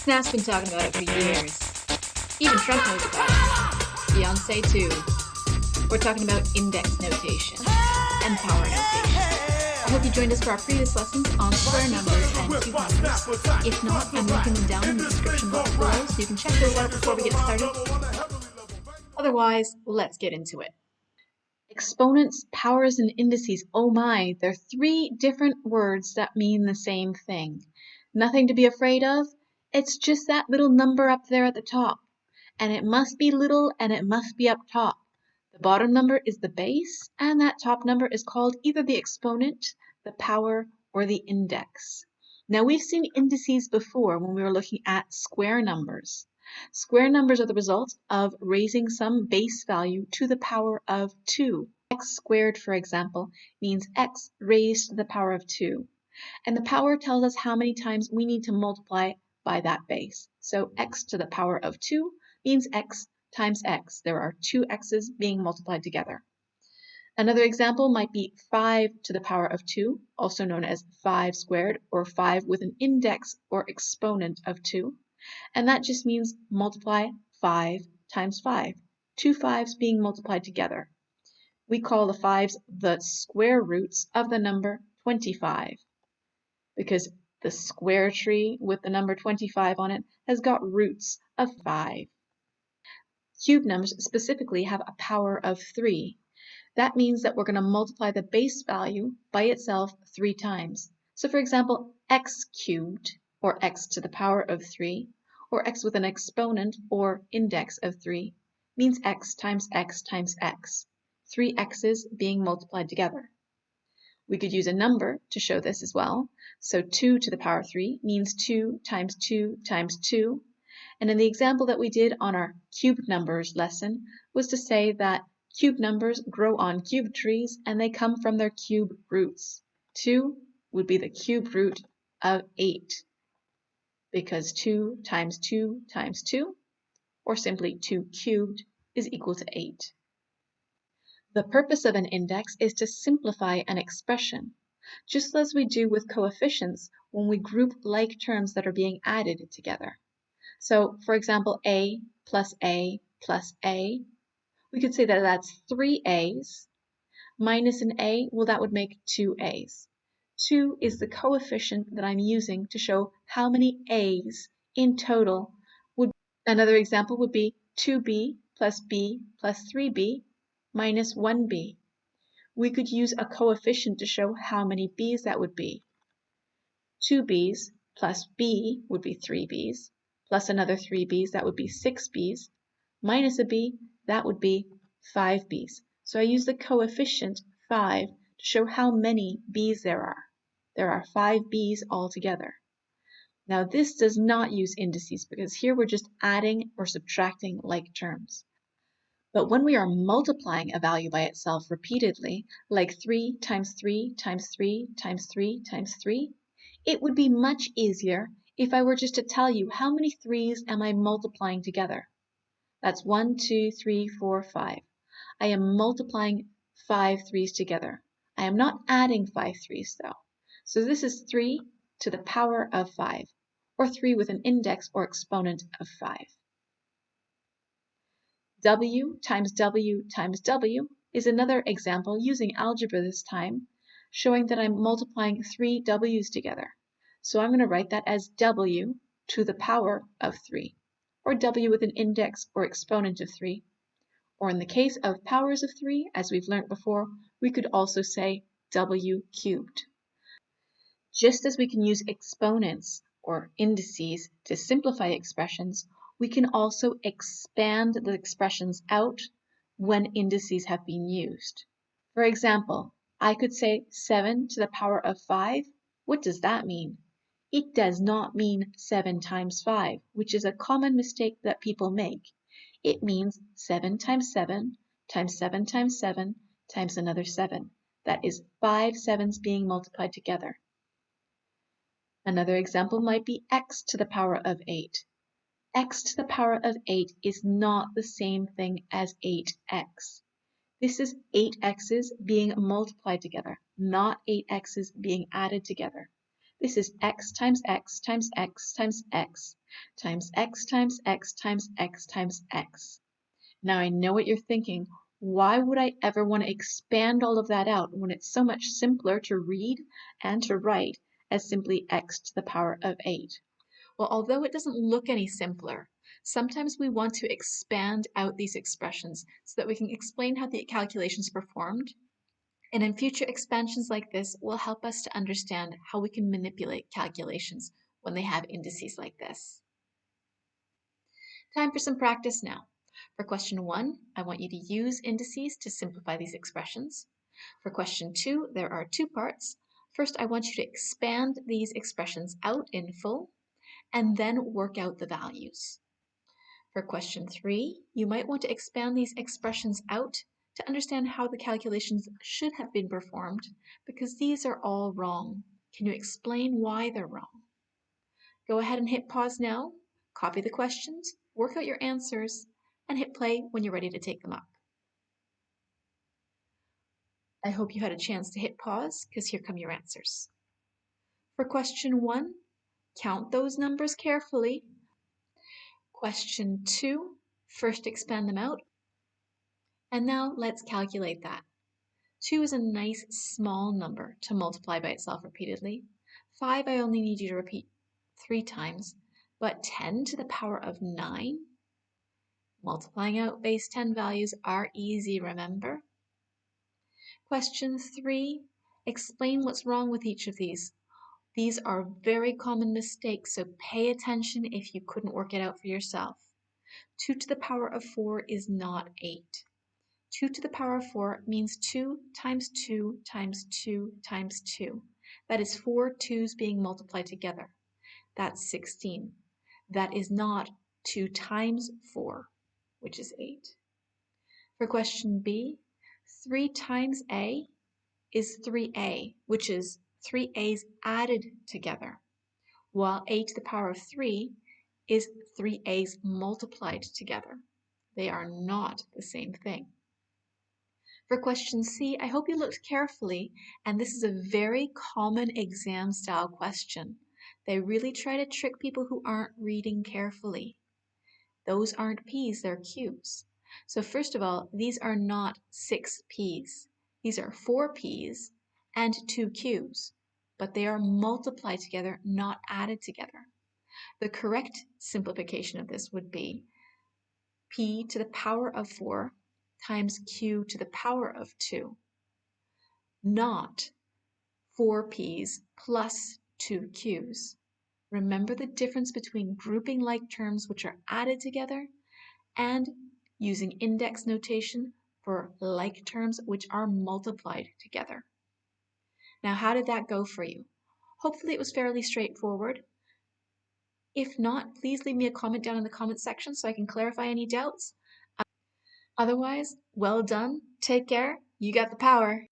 Snap's been talking about it for years. Even Trump knows about it. Beyonce too. We're talking about index notation and power notation. I hope you joined us for our previous lessons on square numbers and cube numbers. If not, I'm linking them down in the description box below so you can check those out before we get started. Otherwise, let's get into it. Exponents, powers, and indices. Oh my, they're three different words that mean the same thing. Nothing to be afraid of. It's just that little number up there at the top. And it must be little and it must be up top. The bottom number is the base, and that top number is called either the exponent, the power, or the index. Now we've seen indices before when we were looking at square numbers. Square numbers are the result of raising some base value to the power of 2. X squared, for example, means x raised to the power of 2. And the power tells us how many times we need to multiply by that base. So x to the power of 2 means x times x. There are two x's being multiplied together. Another example might be 5 to the power of 2, also known as 5 squared, or 5 with an index or exponent of 2. And that just means multiply 5 times 5, two 5's being multiplied together. We call the 5's the square roots of the number 25, because the square tree with the number 25 on it has got roots of 5. Cube numbers specifically have a power of 3. That means that we're going to multiply the base value by itself 3 times. So for example, x cubed, or x to the power of 3, or x with an exponent or index of 3, means x times x times x, 3 x's being multiplied together. We could use a number to show this as well. So 2 to the power of 3 means 2 times 2 times 2. And in the example that we did on our cube numbers lesson was to say that cube numbers grow on cube trees and they come from their cube roots. 2 would be the cube root of 8, because 2 times 2 times 2, or simply 2 cubed, is equal to 8. The purpose of an index is to simplify an expression, just as we do with coefficients when we group like terms that are being added together. So, for example, a plus a plus a, we could say that that's 3 a's minus an a, well, that would make 2 a's. 2 is the coefficient that I'm using to show how many a's in total would be. Another example would be 2b plus b plus 3b minus 1b. We could use a coefficient to show how many b's that would be. 2b's plus b would be 3b's, plus another 3b's, that would be 6b's, minus a b, that would be 5b's. So I use the coefficient 5 to show how many b's there are. There are 5 b's altogether. Now this does not use indices because here we're just adding or subtracting like terms. But when we are multiplying a value by itself repeatedly, like 3 times 3 times 3 times 3 times 3, it would be much easier if I were just to tell you how many 3's am I multiplying together. That's 1, 2, 3, 4, 5. I am multiplying 5 3's together. I am not adding 5 3's though. So this is 3 to the power of 5, or 3 with an index or exponent of 5. W times W times W is another example using algebra this time, showing that I'm multiplying 3 W's together. So I'm going to write that as W to the power of 3, or W with an index or exponent of 3. Or in the case of powers of 3, as we've learned before, we could also say W cubed. Just as we can use exponents or indices to simplify expressions, we can also expand the expressions out when indices have been used. For example, I could say 7 to the power of 5. What does that mean? It does not mean 7 times 5, which is a common mistake that people make. It means 7 times 7 times 7 times 7 times another 7. That is 5 7's being multiplied together. Another example might be x to the power of 8. X to the power of 8 is not the same thing as 8x. This is 8x's being multiplied together, not 8x's being added together. This is x times x times x times x times x times x times x times x. Now I know what you're thinking. Why would I ever want to expand all of that out when it's so much simpler to read and to write as simply x to the power of 8? Well, although it doesn't look any simpler, sometimes we want to expand out these expressions so that we can explain how the calculations performed. And in future expansions like this will help us to understand how we can manipulate calculations when they have indices like this. Time for some practice now. For question 1, I want you to use indices to simplify these expressions. For question 2, there are 2 parts. First, I want you to expand these expressions out in full and then work out the values. For question 3, you might want to expand these expressions out to understand how the calculations should have been performed, because these are all wrong. Can you explain why they're wrong? Go ahead and hit pause now, copy the questions, work out your answers, and hit play when you're ready to take them up. I hope you had a chance to hit pause, because here come your answers. For question 1, count those numbers carefully. Question 2, first expand them out. And now let's calculate that. 2 is a nice small number to multiply by itself repeatedly. 5 I only need you to repeat 3 times, but 10 to the power of 9, multiplying out base 10 values are easy, remember? Question 3, explain what's wrong with each of these. These are very common mistakes, so pay attention if you couldn't work it out for yourself. 2 to the power of 4 is not 8. 2 to the power of 4 means 2 times 2 times 2 times 2. That is 4 2's being multiplied together. That's 16. That is not 2 times 4, which is 8. For question B, 3 times A is 3A, which is 3 A's added together, while A to the power of 3 is 3 A's multiplied together. They are not the same thing. For question C, I hope you looked carefully, and this is a very common exam style question. They really try to trick people who aren't reading carefully. Those aren't P's, they're Q's. So first of all, these are not 6 P's. These are 4 P's and 2 Q's, but they are multiplied together, not added together. The correct simplification of this would be P to the power of 4 times Q to the power of 2, not 4 P's plus 2 Q's. Remember the difference between grouping like terms which are added together and using index notation for like terms which are multiplied together. Now, how did that go for you? Hopefully it was fairly straightforward. If not, please leave me a comment down in the comment section so I can clarify any doubts. Otherwise, well done, take care, you got the power.